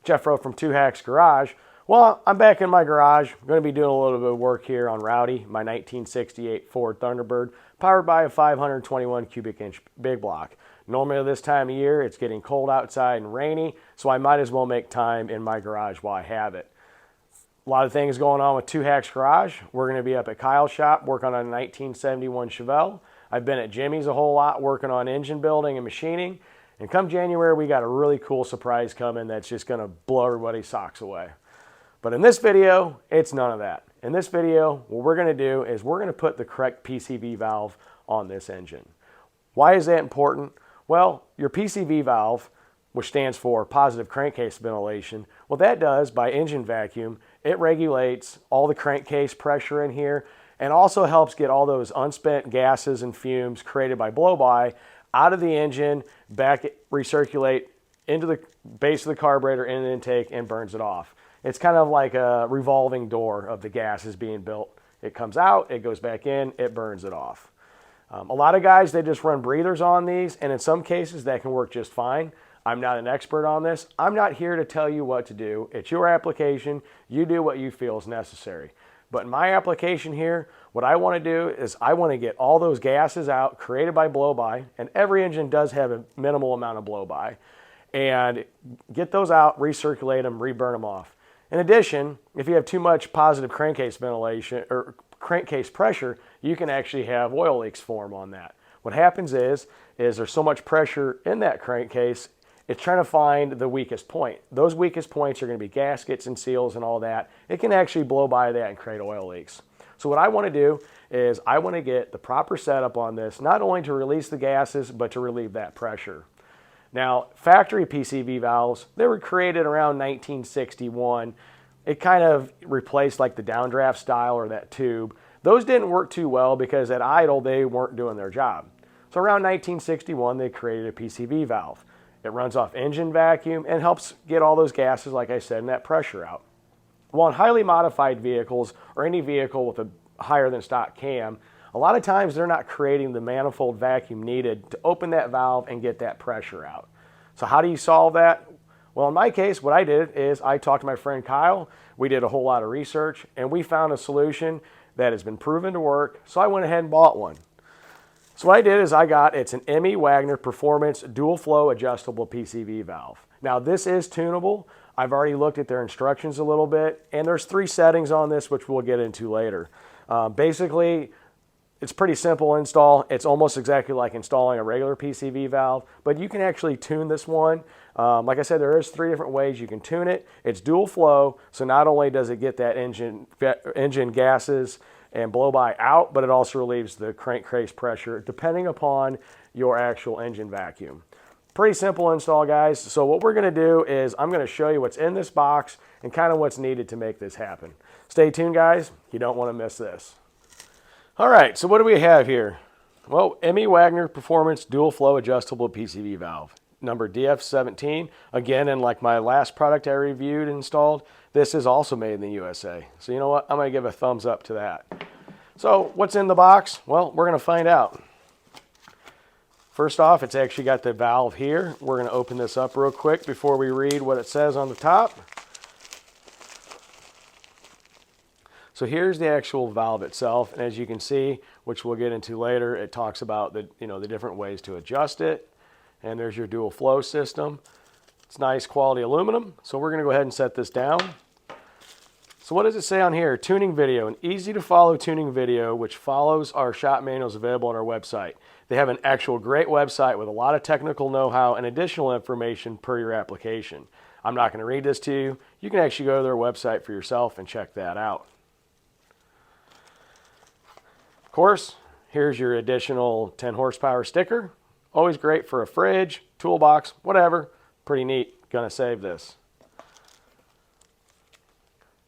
Jeffro from Two Hacks Garage. Well, I'm back in my garage. I'm going to be doing a little bit of work here on Rowdy, my 1968 Ford Thunderbird, powered by a 521 cubic inch big block. Normally this time of year, it's getting cold outside and rainy, so I might as well make time in my garage while I have it. A lot of things going on with Two Hacks Garage. We're going to be up at Kyle's shop working on a 1971 Chevelle. I've been at Jimmy's a whole lot working on engine building and machining. And come January, we got a really cool surprise coming that's just going to blow everybody's socks away. But in this video, it's none of that. In this video, what we're going to do is we're going to put the correct PCV valve on this engine. Why is that important? Well, your PCV valve, which stands for positive crankcase ventilation, what that does by engine vacuum, it regulates all the crankcase pressure in here and also helps get all those unspent gases and fumes created by blow-by out of the engine, back recirculate into the base of the carburetor in the intake and burns it off. It's kind of like a revolving door of the gases being built. It comes out, it goes back in, it burns it off. A lot of guys, they just run breathers on these, and in some cases that can work just fine. I'm not an expert on this. I'm not here to tell you what to do. It's your application. You do what you feel is necessary. But in my application here, what I want to do is I want to get all those gases out created by blow-by, and every engine does have a minimal amount of blow-by, and get those out, recirculate them, reburn them off. In addition, if you have too much positive crankcase ventilation or crankcase pressure, you can actually have oil leaks form on that. What happens is there's so much pressure in that crankcase, it's trying to find the weakest point. Those weakest points are going to be gaskets and seals and all that. It can actually blow by that and create oil leaks. So what I want to do is I want to get the proper setup on this, not only to release the gases, but to relieve that pressure. Now, factory PCV valves, they were created around 1961. It kind of replaced like the downdraft style or that tube. Those didn't work too well because at idle, they weren't doing their job. So around 1961, they created a PCV valve. It runs off engine vacuum and helps get all those gases, like I said, and that pressure out. Well, in highly modified vehicles or any vehicle with a higher than stock cam, a lot of times they're not creating the manifold vacuum needed to open that valve and get that pressure out. So how do you solve that? Well, in my case, what I did is I talked to my friend Kyle. We did a whole lot of research, and we found a solution that has been proven to work, so I went ahead and bought one. So what I did is it's an M.E. Wagner Performance Dual Flow Adjustable PCV Valve. Now this is tunable. I've already looked at their instructions a little bit, and there's 3 settings on this, which we'll get into later. Basically, it's pretty simple install. It's almost exactly like installing a regular PCV valve, but you can actually tune this one. Like I said, there is 3 different ways you can tune it. It's dual flow, so not only does it get that engine gases and blow-by out, but it also relieves the crankcase pressure depending upon your actual engine vacuum. Pretty simple install, guys. So what we're going to do is I'm going to show you what's in this box and kind of what's needed to make this happen. Stay tuned, guys. You don't want to miss this. All right, so what do we have here? Well, M.E. Wagner Performance Dual Flow Adjustable PCV Valve, number DF17. Again, and like my last product I reviewed and installed, this is also made in the USA. So you know what? I'm going to give a thumbs up to that. So what's in the box? Well, we're going to find out. First off, it's actually got the valve here. We're going to open this up real quick before we read what it says on the top. So here's the actual valve itself, and as you can see, which we'll get into later, it talks about the different ways to adjust it. And there's your dual flow system. It's nice quality aluminum, so we're going to go ahead and set this down. So what does it say on here? Tuning video, an easy to follow tuning video which follows our shop manuals available on our website. They have an actual great website with a lot of technical know-how and additional information per your application. I'm not going to read this to you. You can actually go to their website for yourself and check that out. Of course, here's your additional 10 horsepower sticker. Always great for a fridge, toolbox, whatever. Pretty neat. Gonna save this.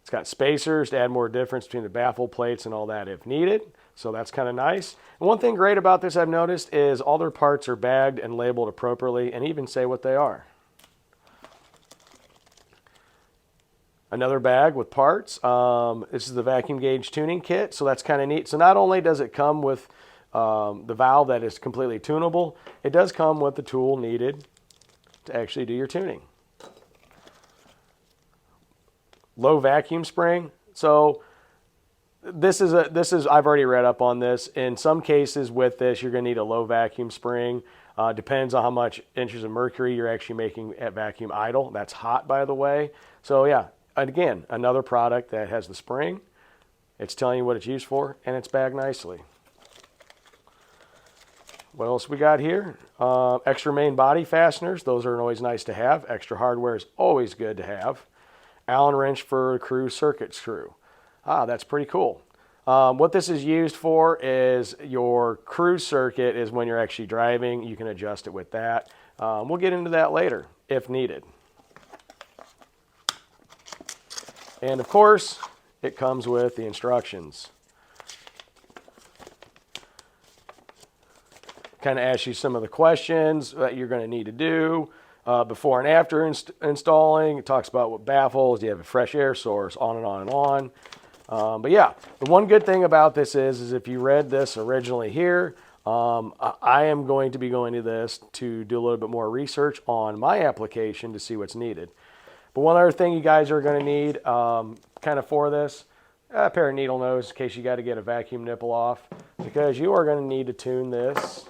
It's got spacers to add more difference between the baffle plates and all that if needed. So that's kind of nice. And one thing great about this I've noticed is all their parts are bagged and labeled appropriately and even say what they are. Another bag with parts. This is the vacuum gauge tuning kit, so that's kind of neat. So not only does it come with the valve that is completely tunable, it does come with the tool needed to actually do your tuning. low vacuum spring. So this is I've already read up on this. In some cases with this, you're going to need a low vacuum spring. Depends on how much inches of mercury you're actually making at vacuum idle. That's hot, by the way. So yeah, again, another product that has the spring. It's telling you what it's used for, and it's bagged nicely. What else we got here? Extra main body fasteners. Those are always nice to have. Extra hardware is always good to have. Allen wrench for cruise circuit screw. That's pretty cool. What this is used for is your cruise circuit is when you're actually driving. You can adjust it with that. We'll get into that later if needed. And of course, it comes with the instructions. Kind of asks you some of the questions that you're going to need to do before and after installing. It talks about what baffles, do you have a fresh air source, on and on and on. But yeah, the one good thing about this is if you read this originally here, I am going to be going to this to do a little bit more research on my application to see what's needed. But one other thing you guys are going to need kind of for this, a pair of needle nose in case you got to get a vacuum nipple off, because you are going to need to tune this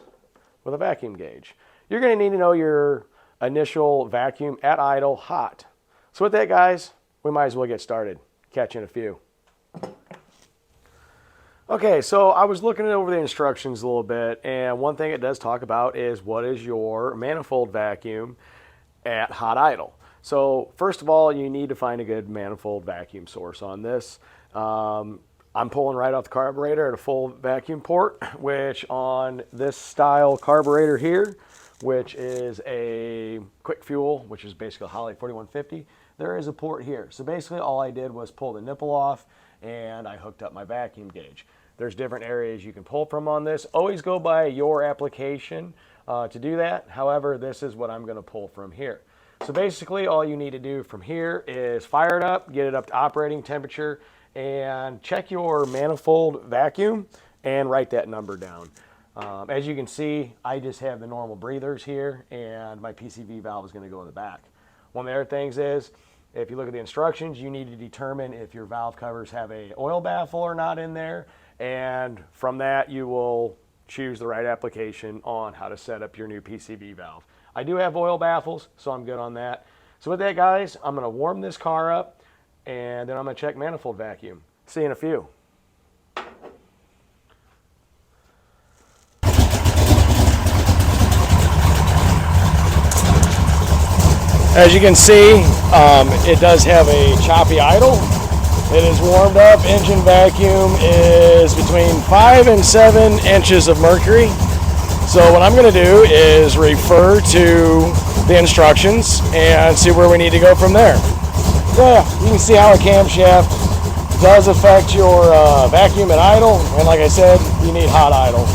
with a vacuum gauge. You're going to need to know your initial vacuum at idle hot. So with that, guys, we might as well get started. Catch you in a few. Okay, so I was looking over the instructions a little bit, and one thing it does talk about is what is your manifold vacuum at hot idle. So first of all, you need to find a good manifold vacuum source on this. I'm pulling right off the carburetor at a full vacuum port, which on this style carburetor here, which is a quick fuel, which is basically a Holley 4150, there is a port here. So basically all I did was pull the nipple off and I hooked up my vacuum gauge. There's different areas you can pull from on this. Always go by your application to do that. However, this is what I'm going to pull from here. So basically all you need to do from here is fire it up, get it up to operating temperature, and check your manifold vacuum and write that number down. As you can see, I just have the normal breathers here, and my PCV valve is going to go in the back. One of the other things is, if you look at the instructions, you need to determine if your valve covers have a oil baffle or not in there, and from that you will choose the right application on how to set up your new PCV valve. I do have oil baffles, so I'm good on that. So with that, guys, I'm going to warm this car up, and then I'm going to check manifold vacuum. See you in a few. As you can see, it does have a choppy idle. It is warmed up. Engine vacuum is between 5 and 7 inches of mercury. So what I'm going to do is refer to the instructions and see where we need to go from there. Yeah, you can see how a camshaft does affect your vacuum at idle, and like I said, you need hot idle.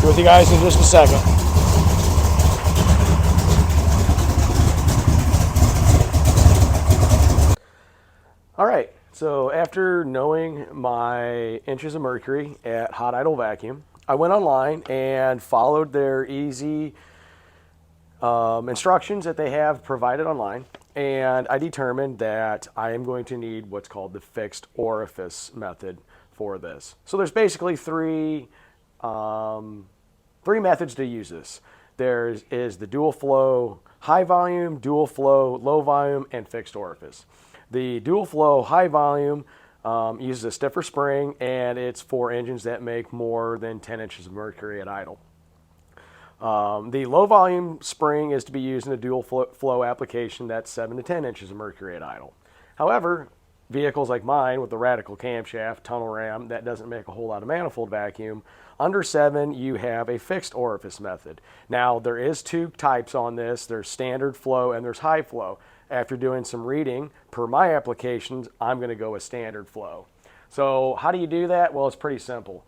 Be with you guys in just a second. All right, so after knowing my inches of mercury at hot idle vacuum, I went online and followed their easy instructions that they have provided online, and I determined that I am going to need what's called the fixed orifice method for this. So there's basically three methods to use this. There is the dual flow high volume, dual flow low volume, and fixed orifice. The dual flow high volume uses a stiffer spring, and it's for engines that make more than 10 inches of mercury at idle. The low volume spring is to be used in a dual flow application that's 7 to 10 inches of mercury at idle. However, vehicles like mine with the radical camshaft, tunnel ram, that doesn't make a whole lot of manifold vacuum, under 7 you have a fixed orifice method. Now there is two types on this. There's standard flow and there's high flow. After doing some reading per my applications, I'm going to go with standard flow. So how do you do that? Well, it's pretty simple.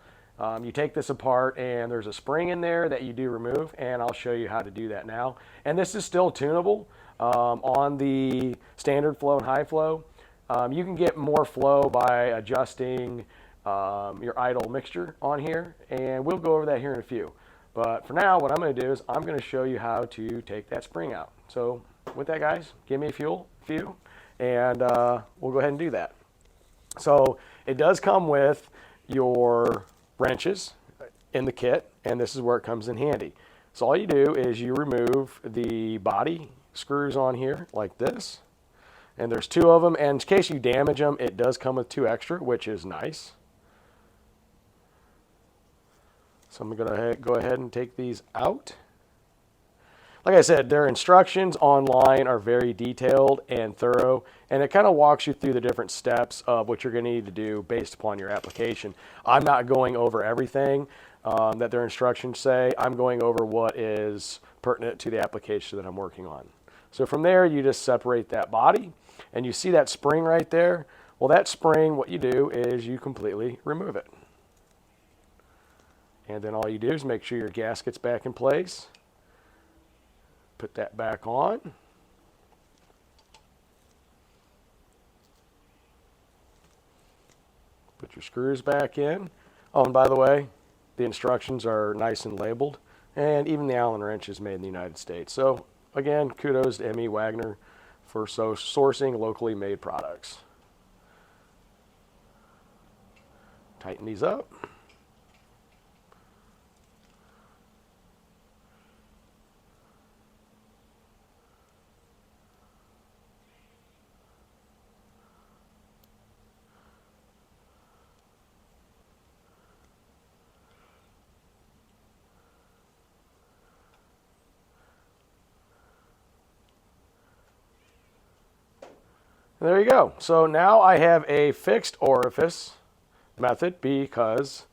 You take this apart and there's a spring in there that you do remove, and I'll show you how to do that now. And this is still tunable on the standard flow and high flow. You can get more flow by adjusting your idle mixture on here, and we'll go over that here in a few. But for now, what I'm going to do is I'm going to show you how to take that spring out. So with that, guys, give me a few, and we'll go ahead and do that. So it does come with your wrenches in the kit, and this is where it comes in handy. So all you do is you remove the body screws on here like this, and there's 2 of them, and in case you damage them, it does come with 2 extra, which is nice. So I'm going to go ahead and take these out. Like I said, their instructions online are very detailed and thorough, and it kind of walks you through the different steps of what you're going to need to do based upon your application. I'm not going over everything that their instructions say. I'm going over what is pertinent to the application that I'm working on. So from there, you just separate that body, and you see that spring right there. Well, that spring, what you do is you completely remove it. And then all you do is make sure your gasket's back in place. Put that back on. Put your screws back in. Oh, and by the way, the instructions are nice and labeled. And even the Allen wrench is made in the United States. So again, kudos to M.E. Wagner for sourcing locally made products. Tighten these up. There you go. So now I have a fixed orifice method because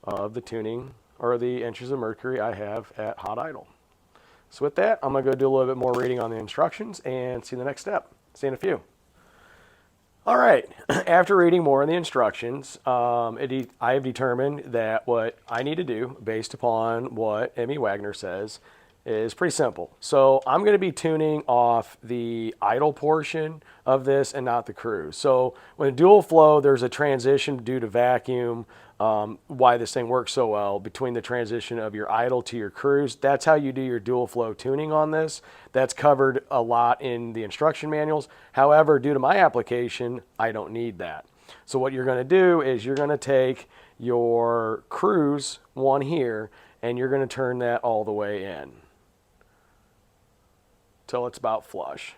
of the tuning or the inches of mercury I have at hot idle. So with that, I'm going to go do a little bit more reading on the instructions and see the next step. See you in a few. All right. After reading more on the instructions, I have determined that what I need to do based upon what M.E. Wagner says is pretty simple. So I'm going to be tuning off the idle portion of this and not the cruise. So when dual flow, there's a transition due to vacuum, why this thing works so well between the transition of your idle to your cruise. That's how you do your dual flow tuning on this. That's covered a lot in the instruction manuals. However, due to my application, I don't need that. So what you're going to do is you're going to take your cruise one here and you're going to turn that all the way in till it's about flush.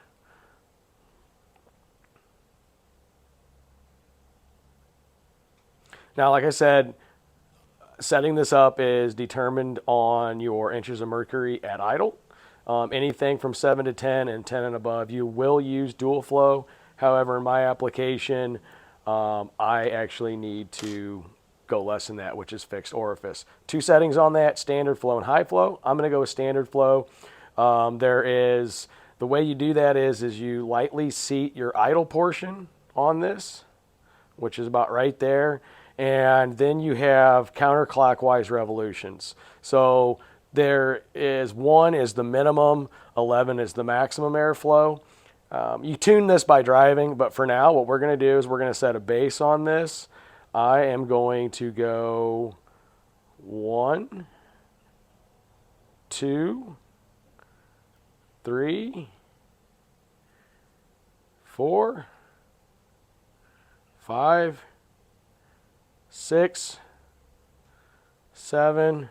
Now, like I said, setting this up is determined on your inches of mercury at idle. Anything from 7 to 10 and 10 and above, you will use dual flow. However, in my application, I actually need to go less than that, which is fixed orifice. 2 settings on that, standard flow and high flow. I'm going to go with standard flow. The way you do that is you lightly seat your idle portion on this, which is about right there, and then you have counterclockwise revolutions. So there is 1 is the minimum, 11 is the maximum airflow. You tune this by driving, but for now, what we're going to do is we're going to set a base on this. I am going to go 1, 2, 3, 4, 5, 6, 7,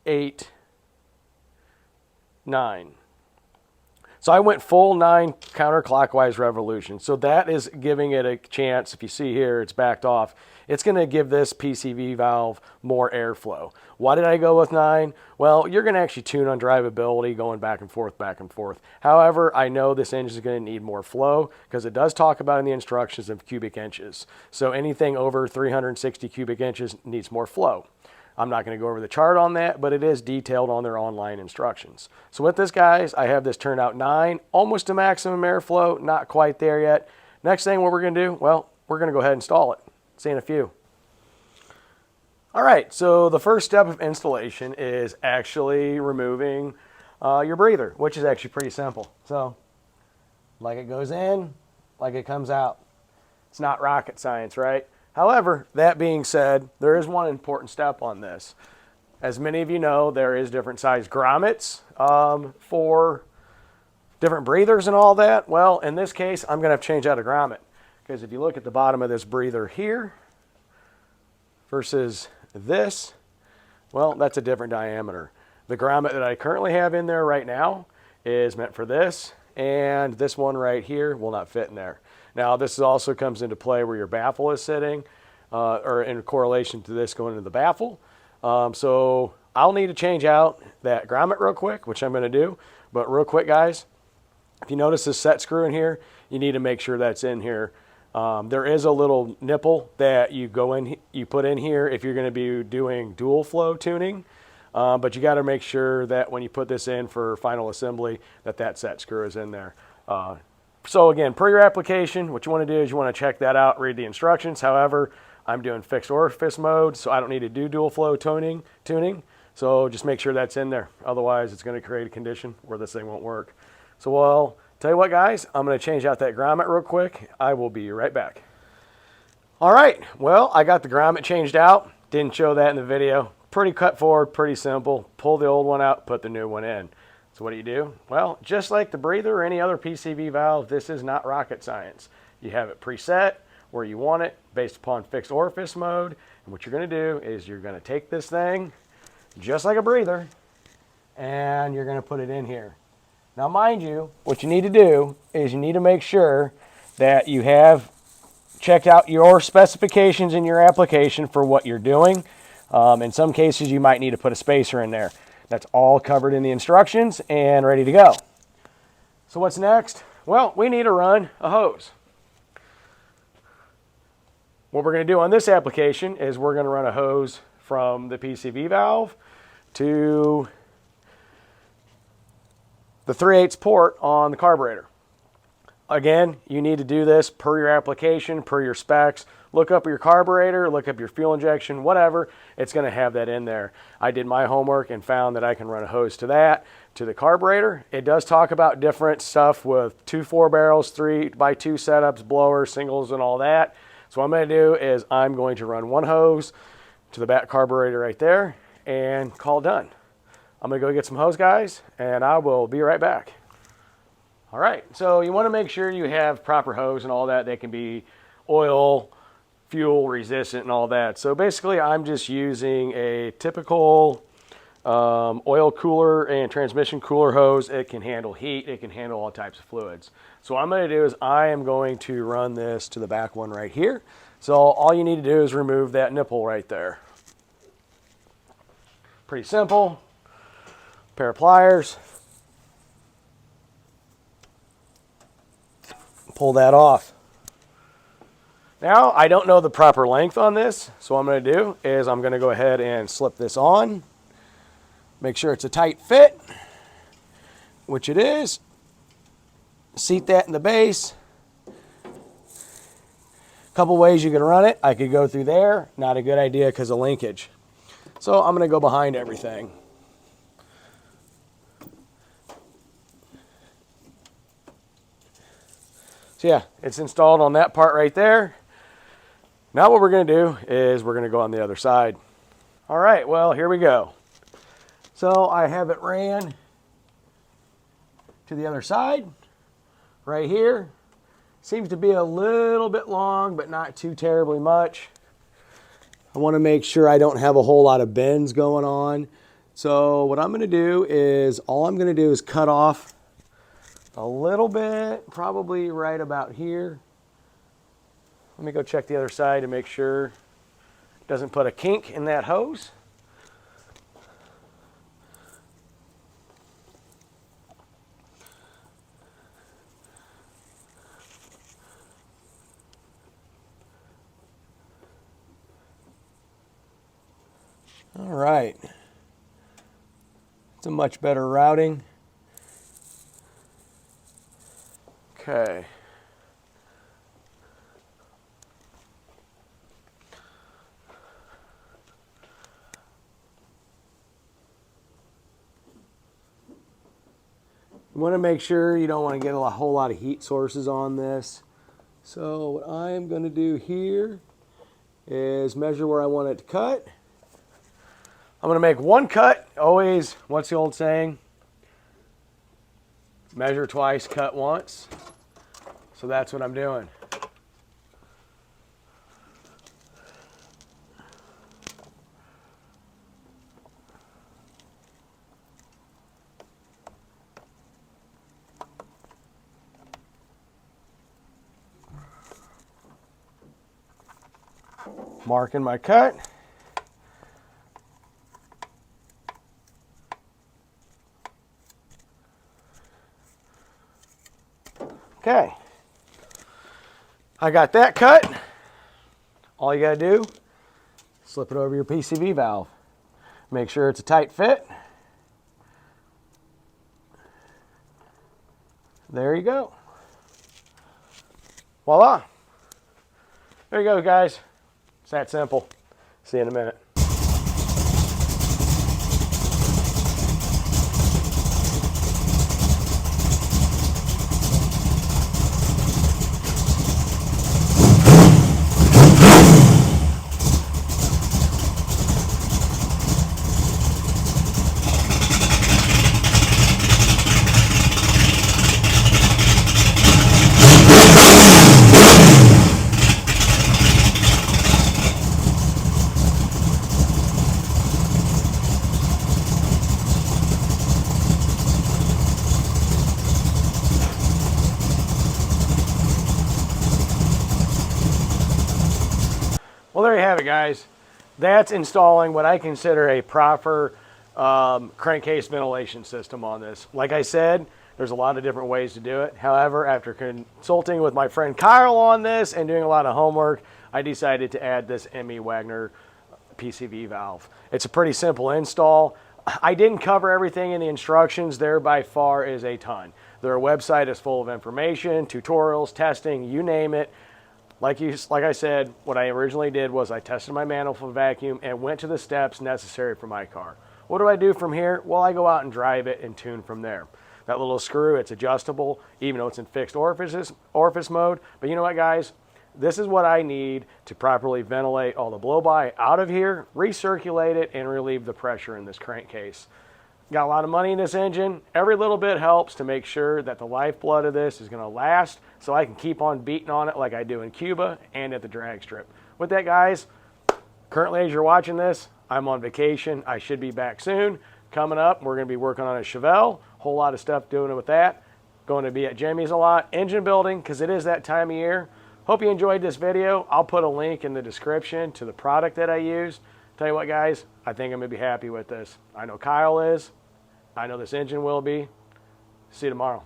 8, 9. So I went full 9 counterclockwise revolutions. So that is giving it a chance. If you see here, it's backed off. It's going to give this PCV valve more airflow. Why did I go with 9? Well, you're going to actually tune on drivability going back and forth, back and forth. However, I know this engine is going to need more flow because it does talk about in the instructions of cubic inches. So anything over 360 cubic inches needs more flow. I'm not going to go over the chart on that, but it is detailed on their online instructions. So with this, guys, I have this turned out 9, almost to maximum airflow, not quite there yet. Next thing, what we're going to do, well, we're going to go ahead and install it. See you in a few. All right, so the first step of installation is actually removing your breather, which is actually pretty simple. So, like it goes in, like it comes out. It's not rocket science, right? However, that being said, there is one important step on this. As many of you know, there is different size grommets for different breathers and all that. Well, in this case, I'm going to have to change out a grommet, because if you look at the bottom of this breather here versus this, well, that's a different diameter. The grommet that I currently have in there right now is meant for this, and this one right here will not fit in there. Now, this also comes into play where your baffle is sitting, or in correlation to this going into the baffle. So I'll need to change out that grommet real quick, which I'm going to do. But real quick, guys, if you notice this set screw in here, you need to make sure that's in here. There is a little nipple that you put in here if you're going to be doing dual flow tuning. But you got to make sure that when you put this in for final assembly, that set screw is in there. So again, per your application, what you want to do is you want to check that out, read the instructions. However, I'm doing fixed orifice mode, so I don't need to do dual flow tuning. So just make sure that's in there. Otherwise, it's going to create a condition where this thing won't work. So I'll tell you what, guys, I'm going to change out that grommet real quick. I will be right back. All right, well, I got the grommet changed out. Didn't show that in the video. Pretty cut forward, pretty simple. Pull the old one out, put the new one in. So what do you do? Well, just like the breather or any other PCV valve, this is not rocket science. You have it preset where you want it based upon fixed orifice mode. And what you're going to do is you're going to take this thing just like a breather and you're going to put it in here. Now, mind you, what you need to do is you need to make sure that you have checked out your specifications in your application for what you're doing. In some cases, you might need to put a spacer in there. That's all covered in the instructions and ready to go. So what's next? Well, we need to run a hose. What we're going to do on this application is we're going to run a hose from the PCV valve to the 3/8 port on the carburetor. Again, you need to do this per your application, per your specs. Look up your carburetor, look up your fuel injection, whatever. It's going to have that in there. I did my homework and found that I can run a hose to that, to the carburetor. It does talk about different stuff with 2 4-barrels, 3x2 setups, blowers, singles, and all that. So what I'm going to do is I'm going to run one hose to the back carburetor right there and call done. I'm going to go get some hose, guys, and I will be right back. All right, so you want to make sure you have proper hose and all that. They can be oil, fuel resistant and all that. So basically I'm just using a typical oil cooler and transmission cooler hose. It can handle heat, it can handle all types of fluids. So what I'm going to do is I am going to run this to the back one right here. So all you need to do is remove that nipple right there. Pretty simple. Pair of pliers. Pull that off. Now, I don't know the proper length on this, so what I'm going to do is I'm going to go ahead and slip this on. Make sure it's a tight fit, which it is. Seat that in the base. A couple ways you can run it. I could go through there. Not a good idea because of linkage. So I'm going to go behind everything. So yeah, it's installed on that part right there. Now what we're going to do is we're going to go on the other side. All right, well, here we go. So I have it ran to the other side right here. Seems to be a little bit long, but not too terribly much. I want to make sure I don't have a whole lot of bends going on. So what I'm going to do is, all I'm going to do is cut off a little bit, probably right about here. Let me go check the other side to make sure it doesn't put a kink in that hose. All right. It's a much better routing. Okay. You want to make sure you don't want to get a whole lot of heat sources on this. So what I am going to do here is measure where I want it to cut. I'm going to make one cut. Always, what's the old saying? Measure twice, cut once. So that's what I'm doing. Marking my cut. Okay, I got that cut. All you gotta do, slip it over your PCV valve. Make sure it's a tight fit. There you go. Voila. There you go, guys. It's that simple. See you in a minute. Well, there you have it, guys. That's installing what I consider a proper crankcase ventilation system on this. Like I said, there's a lot of different ways to do it. However, after consulting with my friend Kyle on this and doing a lot of homework, I decided to add this M.E. Wagner PCV valve. It's a pretty simple install. I didn't cover everything in the instructions. There by far is a ton. Their website is full of information, tutorials, testing, you name it. Like I said, what I originally did was I tested my manifold vacuum and went to the steps necessary for my car. What do I do from here? Well, I go out and drive it and tune from there. That little screw, it's adjustable, even though it's in fixed orifice mode. But you know what, guys? This is what I need to properly ventilate all the blow-by out of here, recirculate it, and relieve the pressure in this crankcase. Got a lot of money in this engine. Every little bit helps to make sure that the lifeblood of this is going to last so I can keep on beating on it like I do in Cuba and at the drag strip. With that, guys, currently as you're watching this, I'm on vacation. I should be back soon. Coming up, we're going to be working on a Chevelle. Whole lot of stuff doing it with that. Going to be at Jimmy's a lot. Engine building, because it is that time of year. Hope you enjoyed this video. I'll put a link in the description to the product that I used. Tell you what, guys, I think I'm going to be happy with this. I know Kyle is. I know this engine will be. See you tomorrow.